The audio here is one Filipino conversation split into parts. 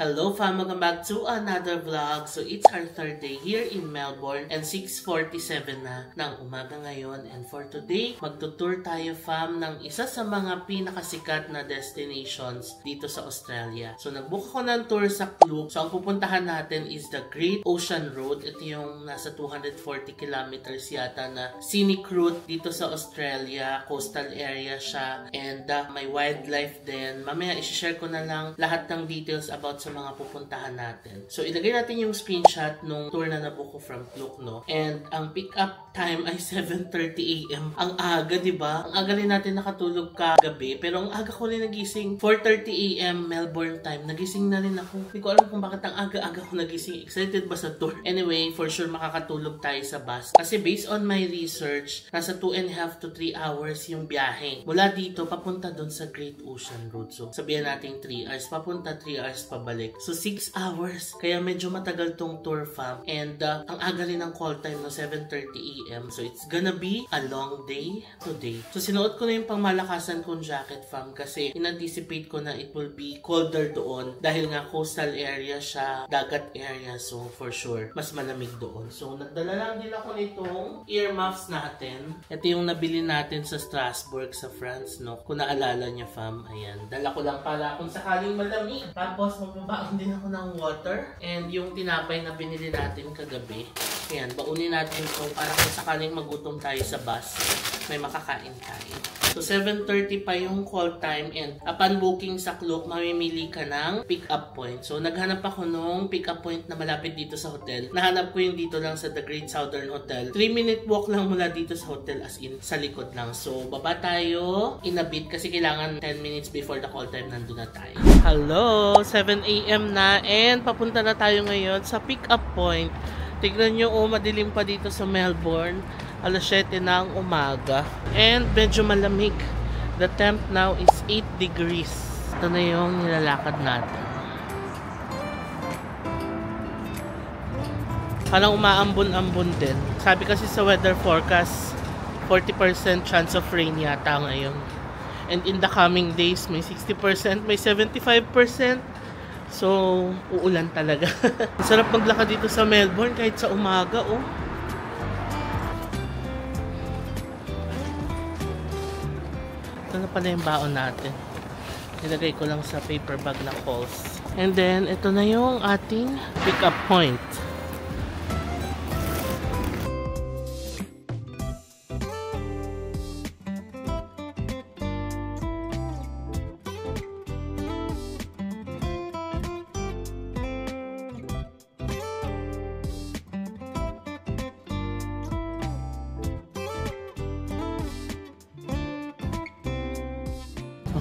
Hello fam! Welcome back to another vlog. So it's our third day here in Melbourne and 6:47 na ng umaga ngayon. And for today, magtutour tayo fam ng isa sa mga pinakasikat na destinations dito sa Australia. So nagbook ako ng tour sa Klook. So ang pupuntahan natin is the Great Ocean Road. Ito yung nasa 240 kilometers yata na scenic route dito sa Australia. Coastal area siya and may wildlife din. Mamaya isi-share ko na lang lahat ng details about sa mga pupuntahan natin. So, ilagay natin yung screenshot nung tour na nabook ko from Klook, no? And ang pick-up time ay 7:30 AM. Ang aga, diba? Ang aga rin natin nakatulog kagabi. Pero ang aga ko rin nagising 4:30 AM Melbourne time. Nagising na rin ako. Hindi ko alam kung bakit ang aga-aga ko nagising. Excited ba sa tour? Anyway, for sure makakatulog tayo sa bus. Kasi based on my research, nasa 2.5 to 3 hours yung biyahe. Mula dito, papunta doon sa Great Ocean Road. So, sabihin natin 3 hours. Papunta, 3 hours pabalik. So, 6 hours. Kaya medyo matagal tong tour fam. And ang aga rin ng call time no 7:30 AM. So, it's gonna be a long day today. So, sinuot ko na yung pangmalakasan kong jacket fam kasi in-anticipate ko na it will be colder doon dahil nga coastal area siya, dagat area. So, for sure, mas malamig doon. So, nagdala lang din ako nitong earmuffs natin. Ito yung nabili natin sa Strasbourg sa France, no? Kung naalala niya fam, ayan. Dala ko lang para kung sakaling malamig. Tapos, magbabaon din ako ng water. And yung tinapay na binili natin kagabi. Ayan, baunin natin ito para kung sakaling magutom tayo sa bus, may makakain tayo. So, 7:30 pa yung call time and upon booking sa Klook, mamimili ka ng pick-up point. So, naghanap ako nung pick-up point na malapit dito sa hotel. Nahanap ko yung dito lang sa The Great Southern Hotel. 3-minute walk lang mula dito sa hotel as in sa likod lang. So, baba tayo in a bit kasi kailangan 10 minutes before the call time nandun na tayo. Hello! 7 AM na and papunta na tayo ngayon sa pick-up point. Tignan nyo, madilim pa dito sa Melbourne. Alas 7 na ang umaga. And medyo malamig. The temp now is 8 degrees. Ito na yung nilalakad natin. Parang umaambon-ambon din. Sabi kasi sa weather forecast, 40% chance of rain yata ngayon. And in the coming days, may 60%, may 75%. So, uulan talaga. Sarap maglakad dito sa Melbourne kahit sa umaga, oh. Ito na pala yung baon natin. Nilagay ko lang sa paper bag na Coles. And then, ito na yung ating pick-up point.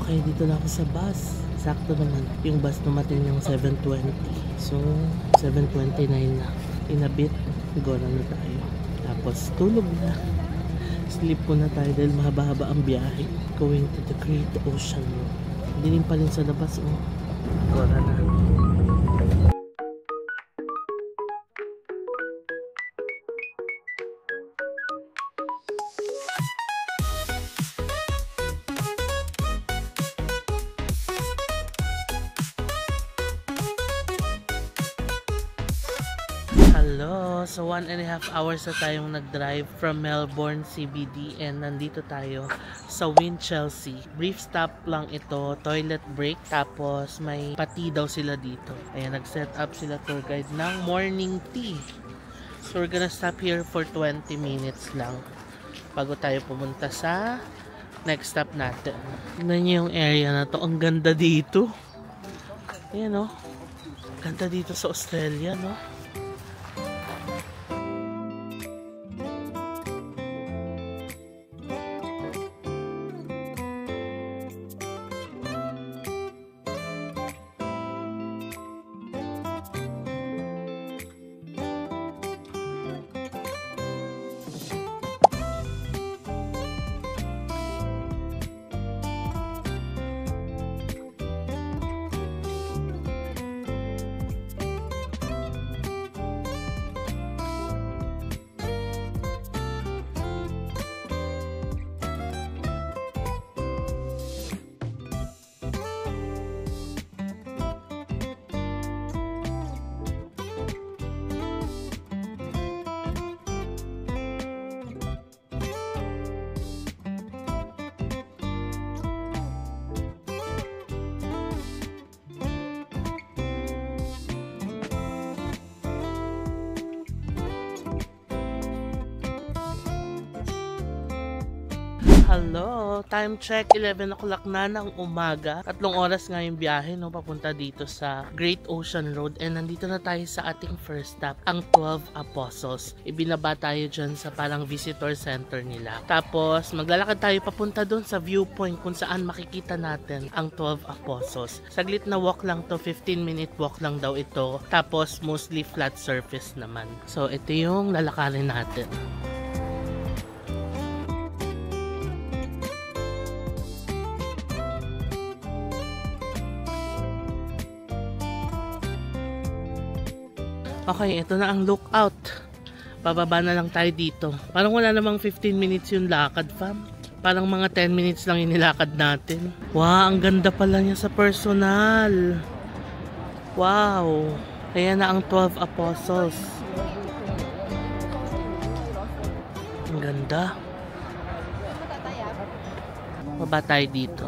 Okay, dito na ako sa bus. Sakto naman. Yung bus dumating yung 7:20. So, 7:29 na. In a bit, gora na tayo. Tapos, tulog na. Sleep po na tayo dahil mahaba-haba ang biyahe. Going to the Great Ocean Road. Dilim pa rin sa labas, oh. Gora na. Hello! So 1.5 hours na tayong nag-drive from Melbourne CBD and nandito tayo sa Winchelsea. Brief stop lang ito, toilet break, tapos may pati daw sila dito. Ayan, nag-set up sila tour guide ng morning tea. So we're gonna stop here for 20 minutes lang bago tayo pumunta sa next stop natin. Tignan niyo yung area na to, ang ganda dito. Ayan, oh. Ganda dito sa Australia, no? Hello! Time check, 11 o'clock na ng umaga. 3 oras nga yung biyahe, no, papunta dito sa Great Ocean Road. And nandito na tayo sa ating first stop, ang 12 Apostles. Ibinaba tayo dyan sa parang visitor center nila. Tapos, maglalakad tayo papunta doon sa viewpoint kung saan makikita natin ang 12 Apostles. Saglit na walk lang to, 15-minute walk lang daw ito. Tapos, mostly flat surface naman. So, ito yung lalakarin natin. Okay, ito na ang lookout. Bababa na lang tayo dito. Parang wala namang 15 minutes yung lakad, fam. Parang mga 10 minutes lang yung nilakad natin. Wow, ang ganda pala niya sa personal. Wow. Ayan na ang 12 Apostles. Ang ganda. Baba tayo dito.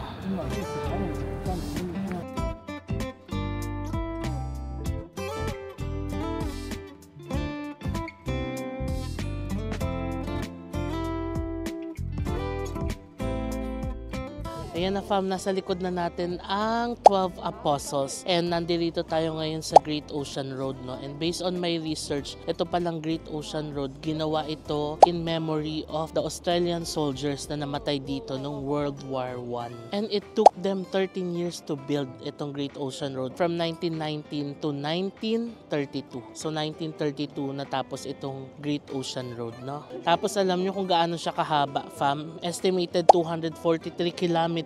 Ayan na fam, nasa likod na natin ang 12 Apostles and nandito tayo ngayon sa Great Ocean Road, no? And based on my research, ito palang Great Ocean Road, ginawa ito in memory of the Australian soldiers na namatay dito noong World War I. And it took them 13 years to build itong Great Ocean Road from 1919 to 1932. So 1932 natapos itong Great Ocean Road, no? Tapos alam nyo kung gaano siya kahaba, fam? Estimated 243 kilometers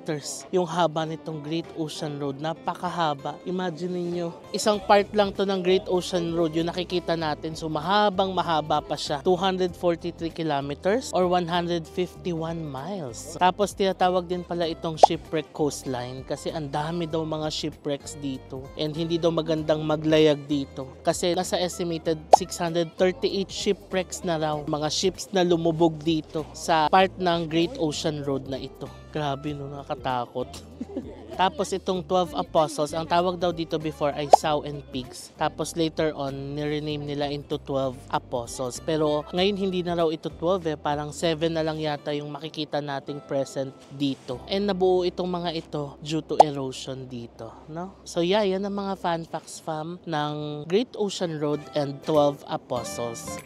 yung haba nitong Great Ocean Road. Napakahaba. Imagine niyo, isang part lang to ng Great Ocean Road yung nakikita natin. So mahabang mahaba pa siya. 243 kilometers or 151 miles. Tapos tinatawag din pala itong shipwreck coastline kasi ang dami daw mga shipwrecks dito. And hindi daw magandang maglayag dito. Kasi nasa estimated 638 shipwrecks na raw. Mga ships na lumubog dito sa part ng Great Ocean Road na ito. Grabe, no, nakakatakot. Tapos itong 12 Apostles, ang tawag daw dito before ay Sow and Pigs. Tapos later on, nirename nila into 12 Apostles. Pero ngayon hindi na raw ito 12 parang 7 na lang yata yung makikita nating present dito. And nabuo itong mga ito due to erosion dito, no? So yeah, yan ang mga fun facts, fam, ng Great Ocean Road and 12 Apostles.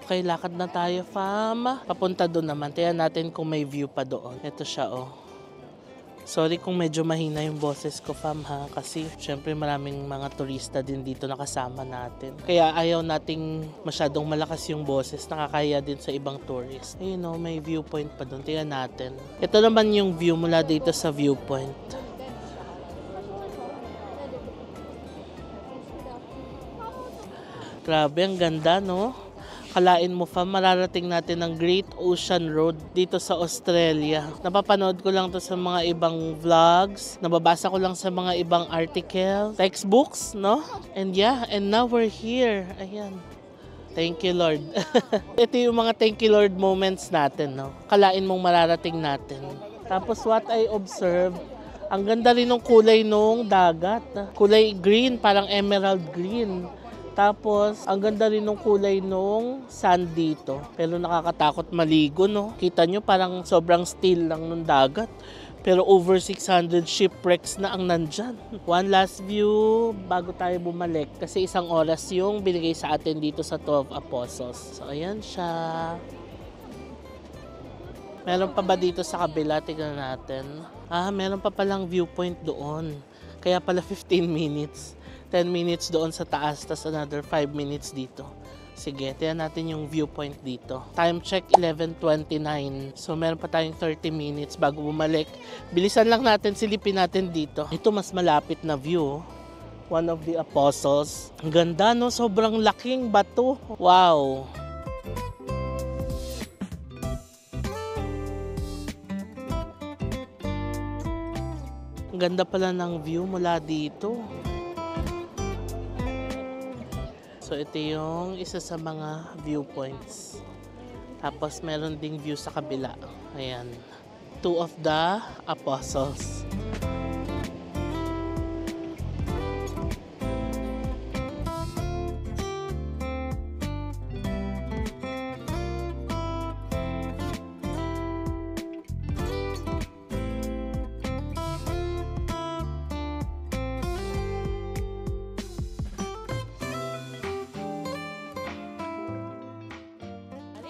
Okay, lakad na tayo, fam. Papunta doon naman. Tiyan natin kung may view pa doon. Ito siya, oh. Sorry kung medyo mahina yung boses ko, fam, ha. Kasi, syempre, maraming mga turista din dito nakasama natin. Kaya ayaw nating masyadong malakas yung boses. Nakakaya din sa ibang tourist. Ayun, oh, may viewpoint pa doon. Tiyan natin. Ito naman yung view mula dito sa viewpoint. Grabe, ang ganda, no? Kalain mo, fam, mararating natin ang Great Ocean Road dito sa Australia. Napapanood ko lang to sa mga ibang vlogs, nababasa ko lang sa mga ibang article, textbooks, no? And yeah, and now we're here. Ayan. Thank you, Lord. Ito yung mga thank you, Lord moments natin, no? Kalain mong mararating natin. Tapos what I observed, ang ganda rin ng kulay nung dagat. Kulay green, parang emerald green. Tapos, ang ganda rin ng kulay nung sand dito. Pero nakakatakot maligo, no? Kita nyo, parang sobrang still lang nung dagat. Pero over 600 shipwrecks na ang nandyan. One last view bago tayo bumalik. Kasi 1 oras yung binigay sa atin dito sa 12 Apostles. So, ayan siya. Meron pa ba dito sa kabila? Tignan natin. Meron pa palang viewpoint doon. Kaya pala 15 minutes. 10 minutes doon sa taas, tas another 5 minutes dito. Sige, tiyan natin yung viewpoint dito. Time check 11:29. So meron pa tayong 30 minutes bago bumalik. Bilisan lang natin, silipin natin dito. Ito mas malapit na view. One of the Apostles. Ang ganda, no? Sobrang laking bato. Wow! Ang ganda pala ng view mula dito. So ito yung isa sa mga viewpoints. Tapos meron ding view sa kabila. Ayan. 2 of the Apostles.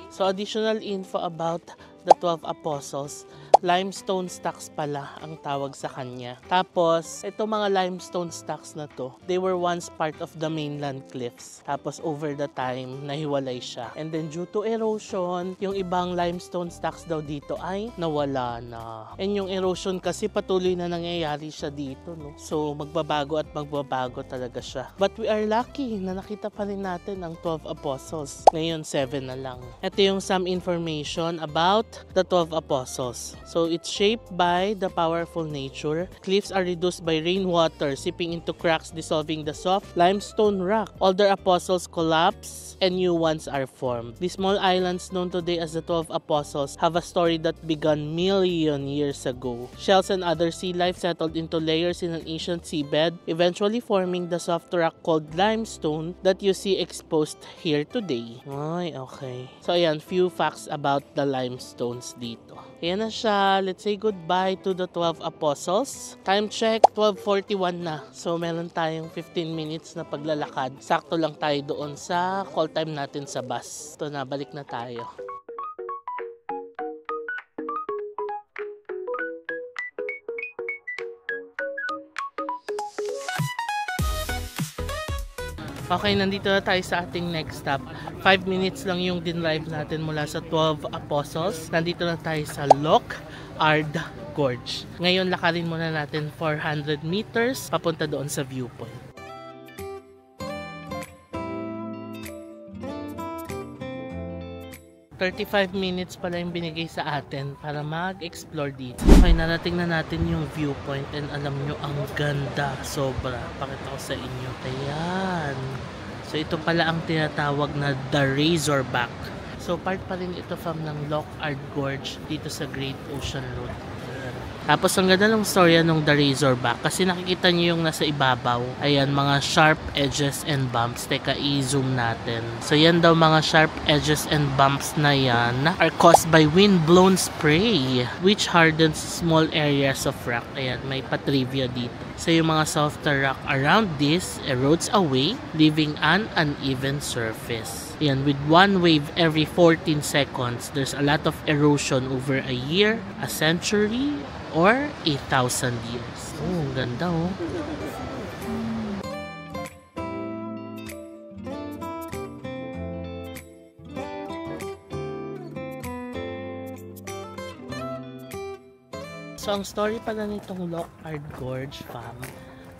So additional info about the 12 Apostles. Limestone stacks pala ang tawag sa kanya. Tapos, itong mga limestone stacks na to, they were once part of the mainland cliffs. Tapos, over the time, nahiwalay siya. And then, due to erosion, yung ibang limestone stacks daw dito ay nawala na. And yung erosion kasi patuloy na nangyayari siya dito, no? So, magbabago at magbabago talaga siya. But we are lucky na nakita pa rin natin ang 12 Apostles. Ngayon, 7 na lang. Ito yung some information about the 12 Apostles. So it's shaped by the powerful nature. Cliffs are reduced by rainwater seeping into cracks, dissolving the soft limestone rock. Older apostles collapse and new ones are formed. The small islands known today as the 12 Apostles have a story that began million years ago. Shells and other sea life settled into layers in an ancient seabed, eventually forming the soft rock called limestone that you see exposed here today. Ay, okay. So ayan, few facts about the limestones dito. Ayan na siya. Let's say goodbye to the 12 Apostles. Time check, 12:41 na. So, meron tayong 15 minutes na paglalakad. Sakto lang tayo doon sa call time natin sa bus. Ito na, balik na tayo. Okay, nandito na tayo sa ating next stop. 5 minutes lang yung dinrive natin mula sa 12 Apostles. Nandito na tayo sa Loch Ard Gorge. Ngayon, lakarin muna natin 400 meters papunta doon sa viewpoint. 35 minutes pala yung binigay sa atin para mag-explore dito. Okay, narating na natin yung viewpoint and alam nyo, ang ganda. Sobra. Pakita ko sa inyo. Ayan. So, ito pala ang tinatawag na The Razorback. So, part pa rin ito from ng Loch Ard Gorge dito sa Great Ocean Road. Tapos ang ganda ng storya nung The Razorback kasi nakikita nyo yung nasa ibabaw. Ayan, mga sharp edges and bumps. Teka, i-zoom natin. So yan daw mga sharp edges and bumps na yan are caused by wind-blown spray which hardens small areas of rock. Ayan, may patrivia dito. So yung mga softer rock around this erodes away, leaving an uneven surface. Ayan, with one wave every 14 seconds, there's a lot of erosion over a year, a century, or 8,000 years. Oh, ganda oh. So, ang story pala nitong Loch Ard Gorge, fam,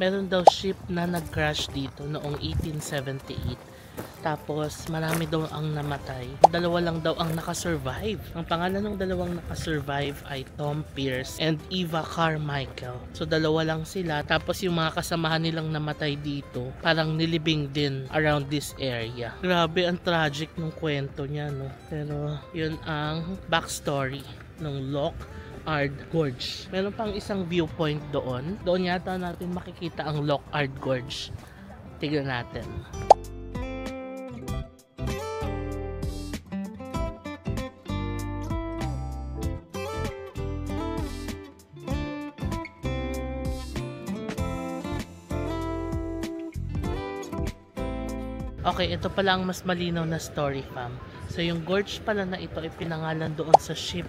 meron daw ship na nag-crash dito noong 1878. Tapos, marami daw ang namatay. Dalawa lang daw ang nakasurvive. Ang pangalan ng dalawang nakasurvive ay Tom Pierce and Eva Carmichael. So, dalawa lang sila. Tapos, yung mga kasamahan nilang namatay dito, parang nilibing din around this area. Grabe, ang tragic ng kwento niya, no? Pero, yun ang backstory ng Loch Ard Gorge. Meron pang isang viewpoint doon. Doon yata natin makikita ang Loch Ard Gorge. Tignan natin. Okay, ito pala ang mas malinaw na story, fam. So, yung gorge pala na ito ay pinangalan doon sa ship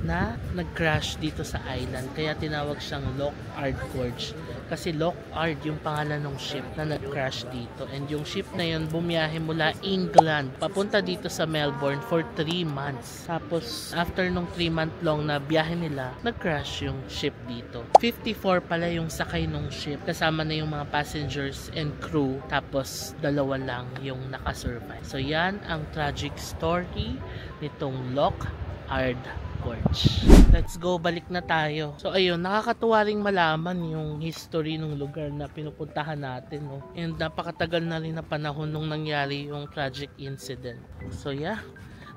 na nag-crash dito sa island. Kaya tinawag siyang Loch Ard Gorge. Kasi Loch Ard yung pangalan ng ship na nag-crash dito. And yung ship na yun bumiyahe mula England papunta dito sa Melbourne for 3 months. Tapos, after nung 3-month long na biyahe nila, nag-crash yung ship dito. 54 pala yung sakay nung ship. Kasama na yung mga passengers and crew. Tapos, dalawa lang yung nakasurvive. So, yan ang tragic story nitong Loch Ard Gorge. Let's go, balik na tayo. So ayun, nakakatuwa ring malaman yung history ng lugar na pinupuntahan natin, no? And napakatagal na rin na panahon nung nangyari yung tragic incident. So yeah,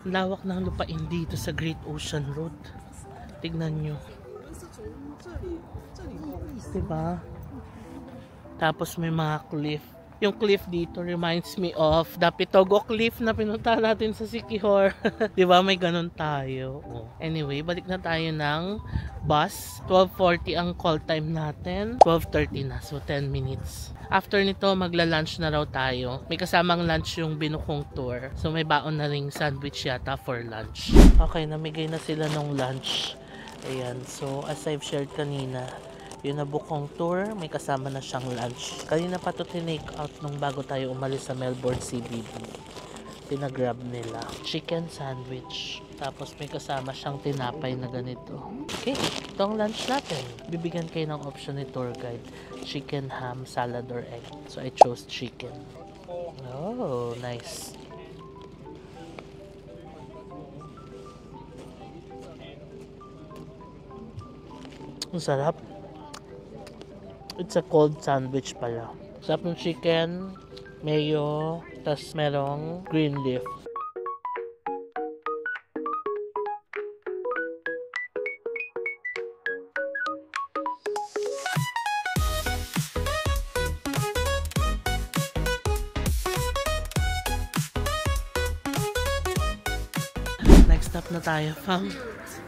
lawak ng lupain dito sa Great Ocean Road. Tignan nyo. Diba? Tapos may mga cliff. Yung cliff dito reminds me of the Pitogo Cliff na pinunta natin sa Siquijor. Di ba may ganun tayo? Oh. Anyway, balik na tayo ng bus. 12:40 ang call time natin. 12:30 na. So 10 minutes. After nito, magla-lunch na raw tayo. May kasamang lunch yung Binukong tour. So may baon na ring sandwich yata for lunch. Okay, namigay na sila ng lunch. Ayan. So as I've shared kanina, yung Nabukong tour, may kasama na siyang lunch. Kanina pa to tinake out nung bago tayo umalis sa Melbourne CBD. Tinagrab nila. Chicken sandwich. Tapos may kasama siyang tinapay na ganito. Okay, ito ang lunch natin. Bibigyan kayo ng option ni tour guide. Chicken, ham, salad, or egg. So I chose chicken. Oh, nice. Ang sarap. It's a cold sandwich pala. Sarap ng chicken, mayo, tas merong green leaf. Next stop na tayo, fam.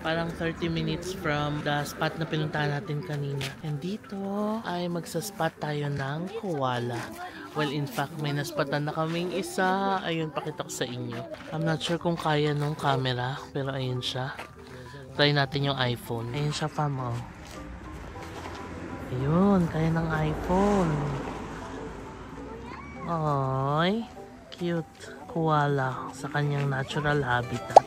Parang 30 minutes from the spot na pinuntahan natin kanina. And dito ay magsa-spot tayo ng koala. Well, in fact, may naspatan na kaming isa. Ayun, pakita ko sa inyo. I'm not sure kung kaya nung camera, pero ayun siya. Try natin yung iPhone. Ayun siya, fam, oh. Ayun, kaya ng iPhone. Ay, cute. Koala sa kanyang natural habitat.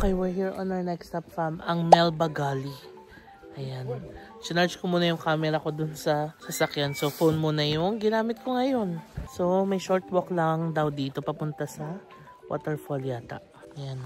Okay, we're here on our next stop, fam. Ang Melba Gully. Ayan. Sinarge ko muna yung camera ko dun sa sasakyan. So, phone muna yung ginamit ko ngayon. So, may short walk lang daw dito papunta sa waterfall yata. Ayan.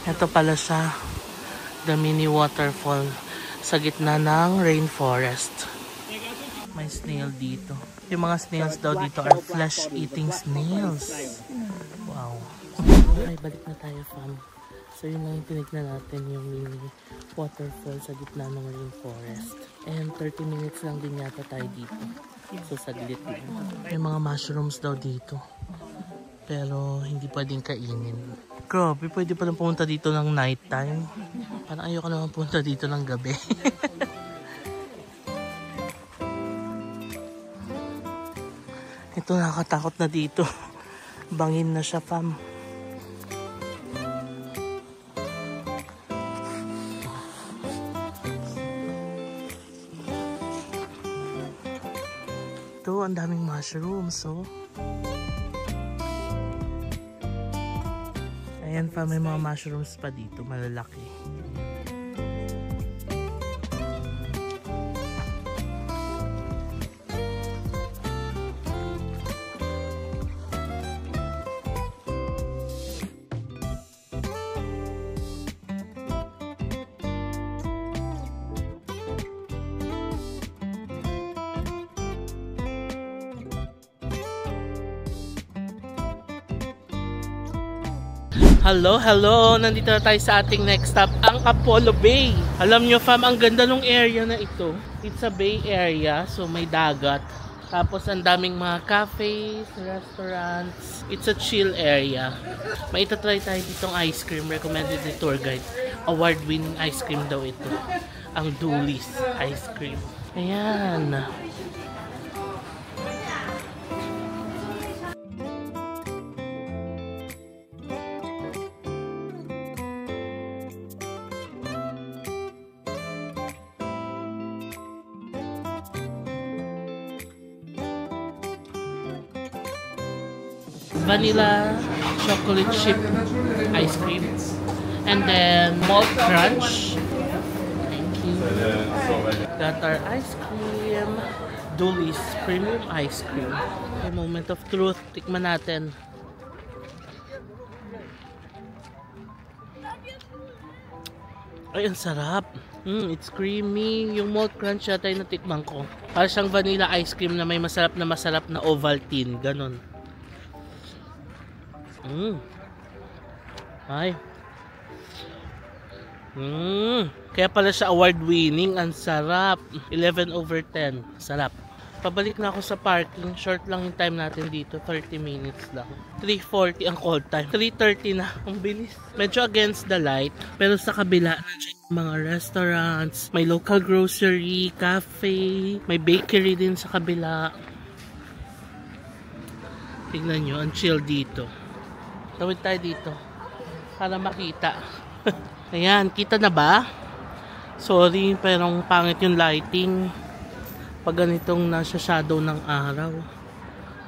Ito pala siya, the mini waterfall sa gitna ng rainforest. May snail dito. Yung mga snails daw dito are flesh-eating snails. Wow. Okay, balik na tayo, fam. So yun lang yung tinignan natin, yung mini waterfall sa gitna ng rainforest. And 30 minutes lang din yata tayo dito. So saglit din. May mga mushrooms daw dito. Pero hindi pwedeng kainin. Grabe, pwede pa lang pumunta dito ng night time. Parang ayoko naman pumunta dito ng gabi. Ito, nakakatakot na dito. Bangin na siya, fam. Ito, ang daming mushrooms, oh. Ayan pa, may mga mushrooms pa dito, malalaki. Hello, hello! Nandito na tayo sa ating next stop, ang Apollo Bay. Alam nyo, fam, ang ganda ng area na ito. It's a bay area, so may dagat. Tapos ang daming mga cafes, restaurants. It's a chill area. May itatry tayo ditong ice cream, recommended ni tour guide. Award-winning ice cream daw ito. Ang Doolies ice cream. Ayan. vanilla chocolate chip ice cream. And then malt crunch. Thank you. Got our ice cream. Dully's premium ice cream. Okay, moment of truth. Tikman natin. Ay, ang sarap. It's creamy. Yung malt crunch yata yung natikman ko. Para siyang vanilla ice cream na may masarap na Ovaltine. Ganon. Ay. Kaya pala siya award-winning. Ang sarap. 11/10. Sarap. Pabalik na ako sa parking. Short lang yung time natin dito. 30 minutes lang. 3:40 ang call time. 3:30 na. Ang bilis. Medyo against the light. Pero sa kabila, nandiyan yung mga restaurants. May local grocery, cafe. May bakery din sa kabila. Tingnan nyo. Ang chill dito. Tawid tayo dito. Para makita. Ayan. Kita na ba? Sorry. Pero pangit yung lighting. Pag ganitong nasa shadow ng araw.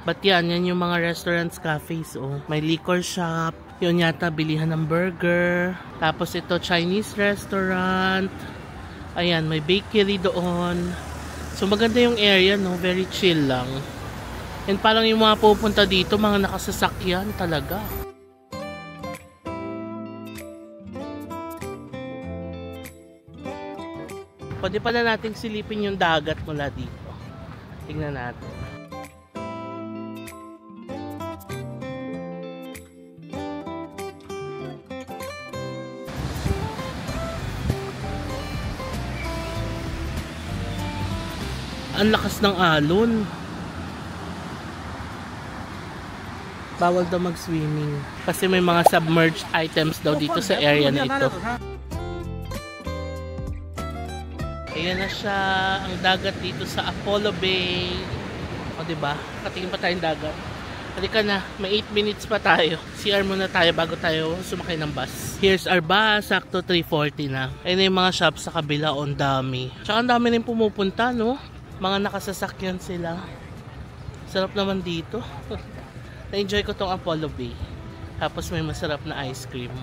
But yan yung mga restaurants, cafes. Oh. May liquor shop. Yun yata, bilihan ng burger. Tapos ito, Chinese restaurant. Ayan, may bakery doon. So maganda yung area, no? Very chill lang. And parang yung mga pupunta dito, mga nakasasakyan talaga. Pwede pala nating silipin yung dagat mula dito. Tingnan natin. Ang lakas ng alon. Bawal daw mag-swimming. Kasi may mga submerged items daw dito sa area na ito. Ayan na siya, ang dagat dito sa Apollo Bay. O diba? Katingin pa tayong dagat. Halika na, may 8 minutes pa tayo. CR muna tayo bago tayo sumakay ng bus. Here's our bus, sakto 3:40 na. Ayan na yung mga shops sa kabila, ang dami. Tsaka ang dami rin pumupunta, no? Mga nakasasakyan sila. Sarap naman dito. Na-enjoy ko tong Apollo Bay. Tapos may masarap na ice cream.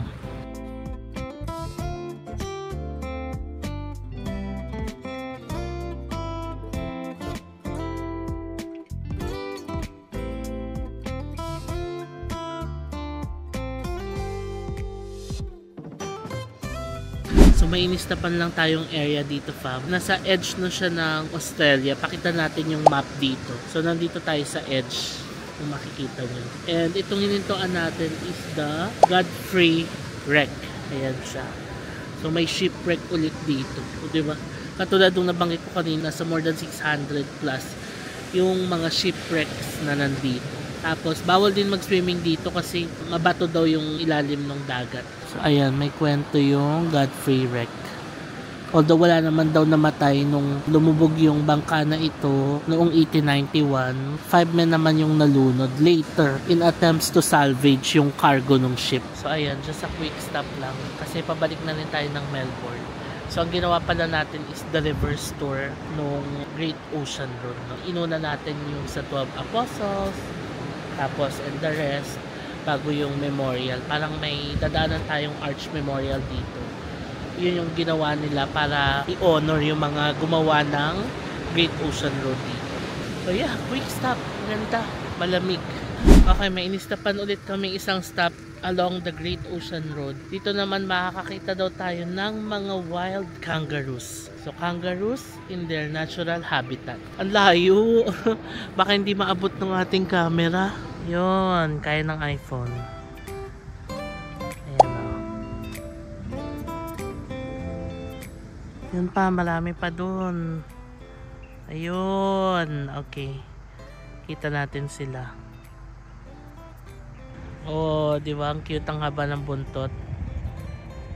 So may inistapan lang tayong area dito, fam. Nasa edge na siya ng Australia. Pakita natin yung map dito. So nandito tayo sa edge, kung makikita nyo. And itong hinintuan natin is the Godfrey Wreck. Ayan siya. So may shipwreck ulit dito. So, diba? Katulad nung nabanggit ko kanina, sa more than 600 plus yung mga shipwrecks na nandito. Tapos bawal din mag-swimming dito kasi mabato daw yung ilalim ng dagat. So ayan, may kwento yung Godfrey Wreck. Although wala naman daw namatay nung lumubog yung bangka na ito noong 1891, 5 men naman yung nalunod later in attempts to salvage yung cargo ng ship. So ayan, just a quick stop lang kasi pabalik na rin tayo ng Melbourne. So ang ginawa pala natin is the reverse tour nung Great Ocean Road. No? Inuna natin yung sa 12 Apostles, tapos and the rest bago yung memorial. Parang may dadaanan tayong arch memorial dito. Yun yung ginawa nila para i-honor yung mga gumawa ng Great Ocean Road dito. So yeah, quick stop. Ganda. Malamig. Okay, may inistapan ulit kami isang stop along the Great Ocean Road. Dito naman makakakita daw tayo ng mga wild kangaroos. So kangaroos in their natural habitat. Ang layo. Baka hindi maabot ng ating camera. Yun, kaya ng iPhone. Ayan o. Yun pa, marami pa dun. Ayun. Okay. Kita natin sila. Oh, di ba? Ang cute, ang haba ng buntot.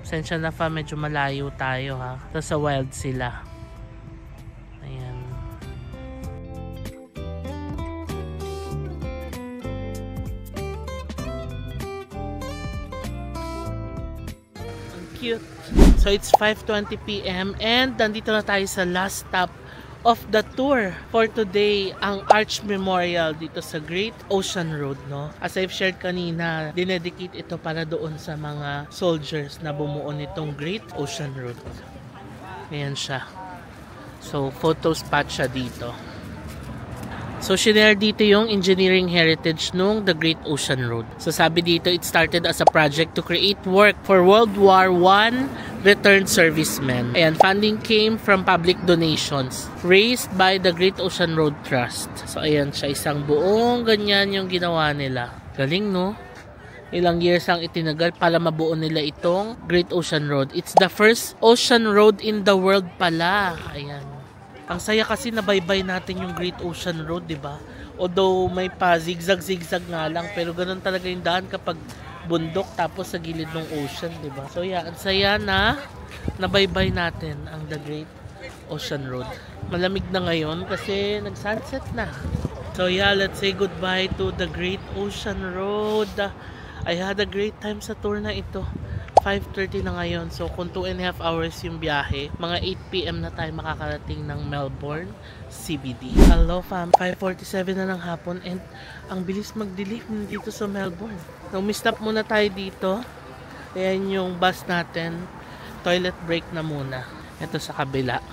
Sensya na pa, medyo malayo tayo ha. So, sa wild sila. Ayan. Ang cute. So, it's 5:20 PM and nandito na tayo sa last stop of the tour for today, ang Arch Memorial dito sa Great Ocean Road, no? As I've shared kanina, dinedicate ito para doon sa mga soldiers na bumuo nitong Great Ocean Road. Ayan siya. So, photo spot siya dito. So, shinare dito yung engineering heritage nung the Great Ocean Road. So, sabi dito, it started as a project to create work for World War I returned servicemen. And funding came from public donations raised by the Great Ocean Road Trust. So, ayan siya, isang buong ganyan yung ginawa nila. Galing, no? Ilang years ang itinagal para mabuo nila itong Great Ocean Road. It's the first ocean road in the world pala. Ayan. Ang saya kasi nabaybay natin yung Great Ocean Road, di ba? Although may pa zigzag-zigzag nga lang, pero ganun talaga yung daan kapag bundok tapos sa gilid ng ocean, di ba? So yeah, ang saya na nabaybay natin ang the Great Ocean Road. Malamig na ngayon kasi nag-sunset na. So yeah, let's say goodbye to the Great Ocean Road. I had a great time sa tour na ito. 5:30 na ngayon. So, kung 2.5 hours yung biyahe, mga 8 PM na tayo makakarating ng Melbourne CBD. Hello fam, 5:47 na ng hapon and ang bilis magdilim dito sa Melbourne. So, umistop muna tayo dito. Ayan yung bus natin. Toilet break na muna. Ito sa kabila.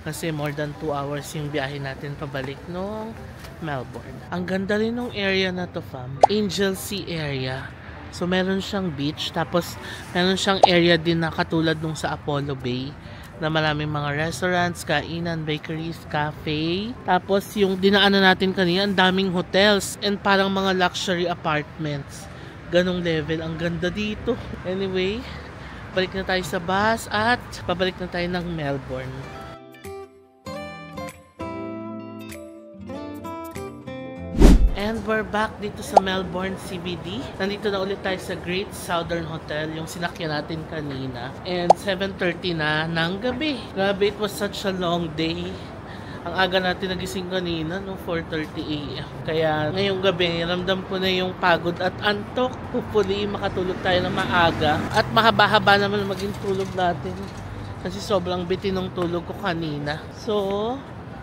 Kasi more than 2 hours yung biyahe natin pabalik nung Melbourne. Ang ganda rin ng area na to fam. Angel Sea area. So, meron siyang beach. Tapos, meron siyang area din na katulad nung sa Apollo Bay. Na maraming mga restaurants, kainan, bakeries, cafe. Tapos, yung dinaanan natin kanina, ang daming hotels. And parang mga luxury apartments. Ganong level. Ang ganda dito. Anyway, balik na tayo sa bus at pabalik na tayo ng Melbourne. And we're back dito sa Melbourne CBD. Nandito na ulit tayo sa Great Southern Hotel, yung sinakyan natin kanina. And 7:30 na ng gabi. Grabe, it was such a long day. Ang aga natin nagising kanina, no? 4:30 AM. Kaya ngayong gabi, ramdam ko na yung pagod at antok. Hopefully, makatulog tayo ng maaga. At mahaba-haba naman maging tulog natin. Kasi sobrang bitin ng tulog ko kanina. So,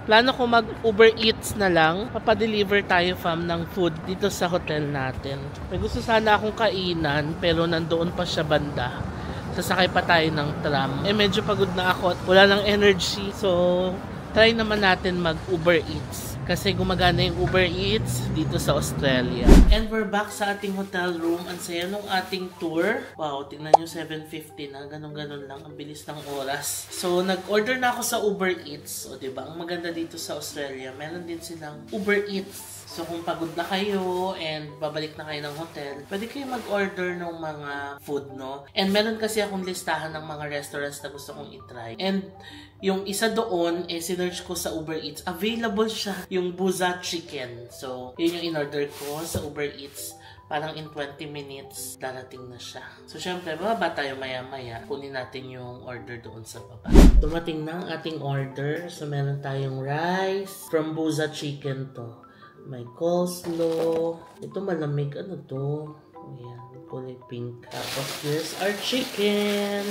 plano ko mag-Uber Eats na lang. Papadeliver tayo fam ng food dito sa hotel natin. May gusto sana akong kainan pero nandoon pa siya banda. Sasakay pa tayo ng tram. Medyo pagod na ako at wala ng energy. So, try naman natin mag-Uber Eats. Kasi gumagana yung Uber Eats dito sa Australia. And we're back sa ating hotel room. Ang saya nung ating tour. Wow, tingnan nyo 7:50 na. Ganon-ganon lang. Ang bilis ng oras. So, nag-order na ako sa Uber Eats. O, diba? Ang maganda dito sa Australia, meron din silang Uber Eats. So, kung pagod na kayo and babalik na kayo ng hotel, pwede kayo mag-order ng mga food, no? And meron kasi akong listahan ng mga restaurants na gusto kong itry. And yung isa doon, sinerch ko sa Uber Eats. Available siya, yung Buza Chicken. So, yun yung in-order ko sa Uber Eats. Parang in 20 minutes, darating na siya. So, syempre, bababa tayo maya-maya. Kunin natin yung order doon sa baba. Dumating na ang ating order. So, meron tayong rice from Buza Chicken to. May coleslaw. Ito malamig. Ano to? Ayan, kulay pink. Tapos, here's our chicken.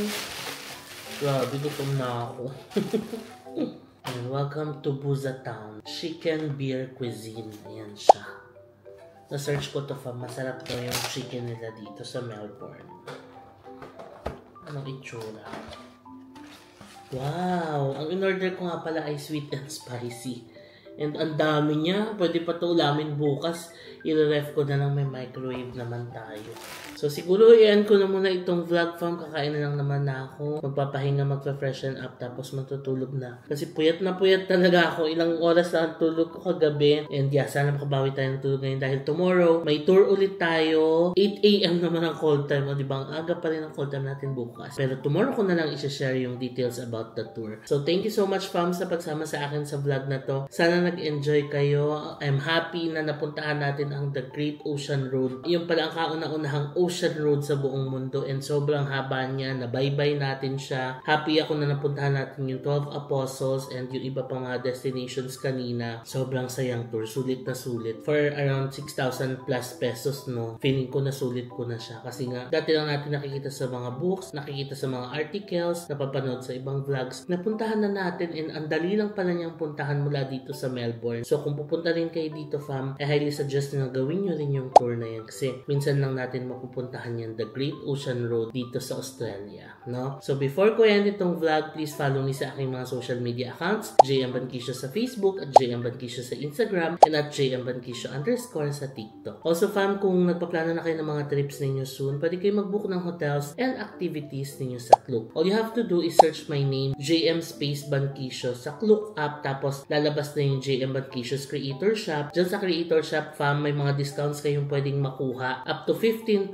Grabe, gutom na ako. And welcome to Buza Town. Chicken Beer Cuisine. Ayan siya. Na-search ko to fam. Masarap to yung chicken nila dito sa Melbourne. Anong itsura? Wow! Ang in-order ko nga pala ay sweet and spicy. And ang dami niya. Pwede pa ito ulamin bukas. I-ref ko na lang, may microwave naman tayo. So siguro i-end ko na muna itong vlog fam. Kakain na lang naman na ako. Magpapahinga, magpa-freshen up. Tapos matutulog na. Kasi puyat na puyat talaga ako. Ilang oras na ang tulog ko kagabi. And yeah, sana makabawi tayo ng tulog ngayon. Dahil tomorrow, may tour ulit tayo. 8 AM naman ang call time. O diba? Ang aga pa rin ang call time natin bukas. Pero tomorrow ko na lang i-share yung details about the tour. So thank you so much fam sa pagsama sa akin sa vlog na to. Sana sana nag-enjoy kayo. I'm happy na napuntahan natin ang The Great Ocean Road. Yung pala ang kauna-unahang ocean road sa buong mundo and sobrang haba niya. Nabaybay natin siya. Happy ako na napuntahan natin yung 12 Apostles and yung iba pang mga destinations kanina. Sobrang sayang tour. Sulit na sulit. For around 6,000 plus pesos, no? Feeling ko na sulit ko na siya. Kasi nga, dati lang natin nakikita sa mga books, nakikita sa mga articles, napapanood sa ibang vlogs. Napuntahan na natin and ang dali lang pala niyang puntahan mula dito sa Melbourne. So kung pupunta rin kayo dito, fam, I highly suggest na gawin nyo rin yung tour na yan kasi minsan lang natin mapupuntahan yan, The Great Ocean Road dito sa Australia, no? So before ko end itong vlog, please follow me sa aking mga social media accounts, JM Banquisio sa Facebook at JM Banquisio sa Instagram and at JM Banquisio _ sa TikTok. Also fam, kung nagpaplano na kayo ng mga trips ninyo soon, pwede kayo mag-book ng hotels and activities ninyo sa Klook. All you have to do is search my name, JM Space Banquisio sa Klook app, tapos lalabas na yung JM Banquisio's Creator Shop. Diyan sa Creator Shop, fam, may mga discounts kayong pwedeng makuha. Up to 15%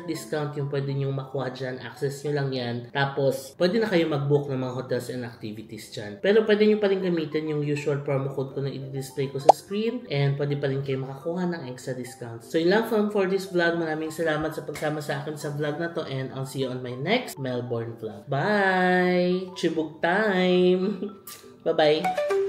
discount yung pwede nyo makuha dyan. Access nyo lang yan. Tapos, pwede na kayo mag-book ng mga hotels and activities dyan. Pero pwede nyo pa rin gamitin yung usual promo code ko na i-display ko sa screen and pwede pa rin kayo makakuha ng extra discounts. So, yun lang fam for this vlog. Maraming salamat sa pagsama sa akin sa vlog na to and I'll see you on my next Melbourne vlog. Bye! Chibug time! Bye-bye!